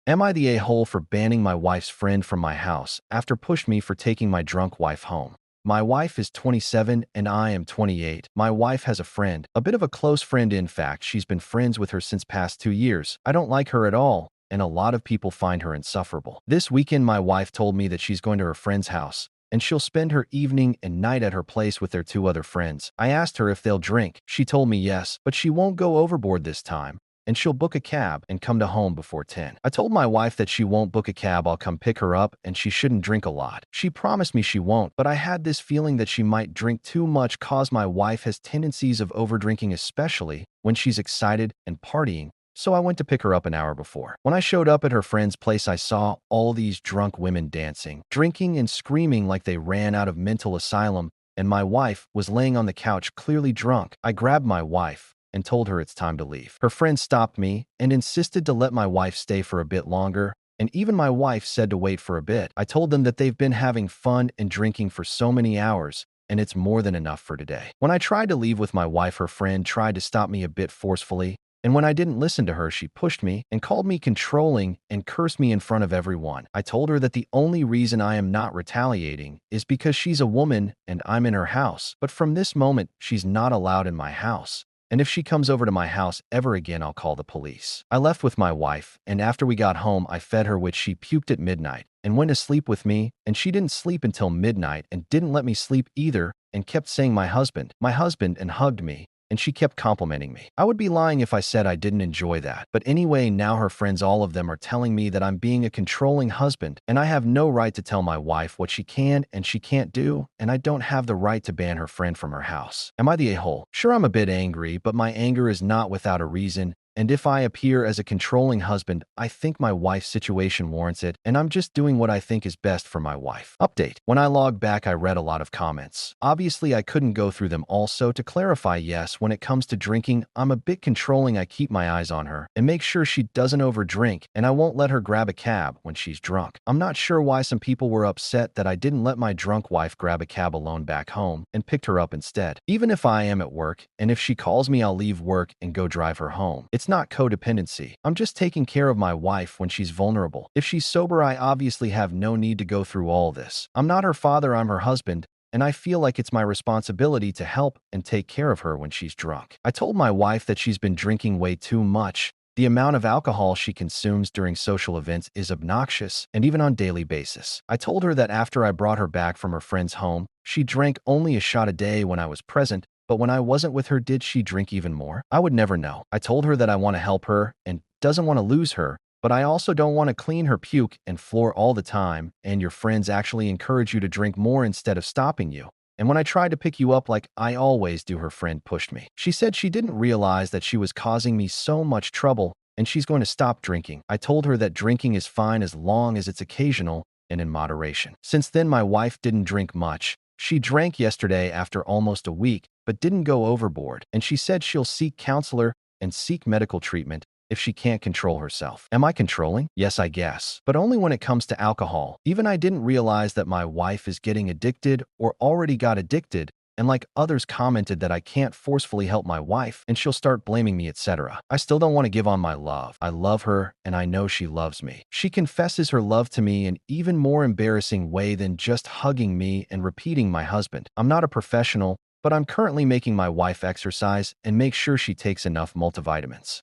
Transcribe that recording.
Am I the a-hole for banning my wife's friend from my house after pushed me for taking my drunk wife home? My wife is 27 and I am 28. My wife has a friend, a bit of a close friend in fact. She's been friends with her since past 2 years. I don't like her at all, and a lot of people find her insufferable. This weekend my wife told me that she's going to her friend's house, and she'll spend her evening and night at her place with their two other friends. I asked her if they'll drink. She told me yes, but she won't go overboard this time, and she'll book a cab and come to home before 10. I told my wife that she won't book a cab, I'll come pick her up, and she shouldn't drink a lot. She promised me she won't, but I had this feeling that she might drink too much cause my wife has tendencies of overdrinking, especially when she's excited and partying. So I went to pick her up an hour before. When I showed up at her friend's place, I saw all these drunk women dancing, drinking, and screaming like they ran out of mental asylum, and my wife was laying on the couch clearly drunk. I grabbed my wife and told her it's time to leave. Her friend stopped me and insisted to let my wife stay for a bit longer, and even my wife said to wait for a bit. I told them that they've been having fun and drinking for so many hours, and it's more than enough for today. When I tried to leave with my wife, her friend tried to stop me a bit forcefully, and when I didn't listen to her, she pushed me and called me controlling and cursed me in front of everyone. I told her that the only reason I am not retaliating is because she's a woman and I'm in her house, but from this moment, she's not allowed in my house. And if she comes over to my house ever again, I'll call the police. I left with my wife, and after we got home, I fed her, which she puked at midnight, and went to sleep with me, and she didn't sleep until midnight and didn't let me sleep either, and kept saying my husband, and hugged me, and she kept complimenting me. I would be lying if I said I didn't enjoy that. But anyway, now her friends, all of them, are telling me that I'm being a controlling husband, and I have no right to tell my wife what she can and she can't do, and I don't have the right to ban her friend from her house. Am I the a-hole? Sure, I'm a bit angry, but my anger is not without a reason. And if I appear as a controlling husband, I think my wife's situation warrants it, and I'm just doing what I think is best for my wife. Update. When I logged back, I read a lot of comments. Obviously, I couldn't go through them all, so to clarify, yes, when it comes to drinking, I'm a bit controlling. I keep my eyes on her and make sure she doesn't overdrink, and I won't let her grab a cab when she's drunk. I'm not sure why some people were upset that I didn't let my drunk wife grab a cab alone back home and picked her up instead. Even if I am at work, and if she calls me, I'll leave work and go drive her home. It's not codependency. I'm just taking care of my wife when she's vulnerable. If she's sober, I obviously have no need to go through all this. I'm not her father, I'm her husband, and I feel like it's my responsibility to help and take care of her when she's drunk. I told my wife that she's been drinking way too much. The amount of alcohol she consumes during social events is obnoxious, and even on a daily basis. I told her that after I brought her back from her friend's home, she drank only a shot a day when I was present, but when I wasn't with her, did she drink even more? I would never know. I told her that I want to help her and doesn't want to lose her, but I also don't want to clean her puke and floor all the time, and your friends actually encourage you to drink more instead of stopping you. And when I tried to pick you up like I always do, her friend pushed me. She said she didn't realize that she was causing me so much trouble, and she's going to stop drinking. I told her that drinking is fine as long as it's occasional and in moderation. Since then, my wife didn't drink much. She drank yesterday after almost a week, but didn't go overboard, and she said she'll seek counselor and seek medical treatment if she can't control herself. Am I controlling? Yes, I guess, but only when it comes to alcohol. Even I didn't realize that my wife is getting addicted or already got addicted, and like others commented that I can't forcefully help my wife and she'll start blaming me, etc. I still don't want to give on my love. I love her and I know she loves me. She confesses her love to me in even more embarrassing way than just hugging me and repeating my husband. I'm not a professional, but I'm currently making my wife exercise and make sure she takes enough multivitamins.